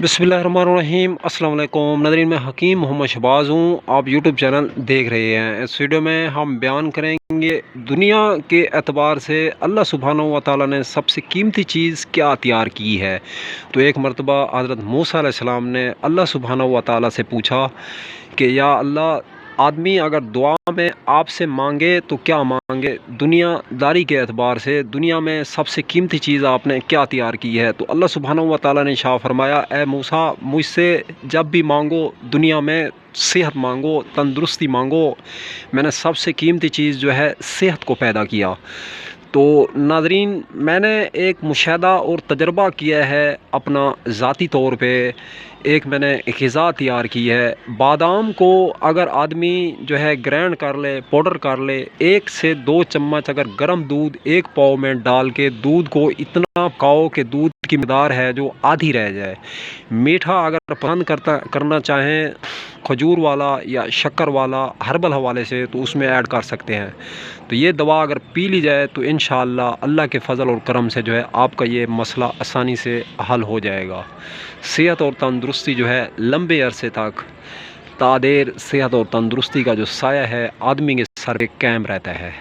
बिस्मिल्लाहिर्रहमानिर्रहीम। अस्सलाम वालेकुम नाज़रीन, मैं हकीम मोहम्मद शहबाज हूँ। आप यूट्यूब चैनल देख रहे हैं। इस वीडियो में हम बयान करेंगे दुनिया के एतबार से अल्लाह सुब्हानहू व तआला ने सबसे कीमती चीज़ क्या तैयार की है। तो एक मरतबा हज़रत मूसा अलैहिस्सलाम ने अल्लाह सुब्हानहू व तआला से पूछा कि या अल्लाह, आदमी अगर दुआ में आपसे मांगे तो क्या मांगे, दुनियादारी के एतबार से दुनिया में सबसे कीमती चीज़ आपने क्या तैयार की है। तो अल्लाह सुब्हानहू व तआला ने इरशाद फरमाया, ए मूसा, मुझसे जब भी मांगो दुनिया में सेहत मांगो, तंदुरुस्ती मांगो। मैंने सबसे कीमती चीज़ जो है सेहत को पैदा किया। तो नाज़रीन, मैंने एक मुशाहदा और तजर्बा किया है अपना ज़ाती तौर पे। एक मैंने ग़िज़ा तैयार की है। बादाम को अगर आदमी जो है ग्राइंड कर ले, पाउडर कर ले, 1 से 2 चम्मच अगर गर्म दूध एक पाव में डाल के दूध को इतना पकाओ कि दूध की मिक़दार है जो आधी रह जाए। मीठा अगर पसंद करना चाहें खजूर वाला या शक्कर वाला हर्बल हवाले से, तो उसमें ऐड कर सकते हैं। तो ये दवा अगर पी ली जाए तो इंशाअल्लाह अल्लाह के फ़ज़ल और करम से जो है आपका ये मसला आसानी से हल हो जाएगा। सेहत और तंदुरुस्ती जो है लंबे अरसे तक तादेर सेहत और तंदुरुस्ती का जो साया है आदमी के सर पे कायम रहता है।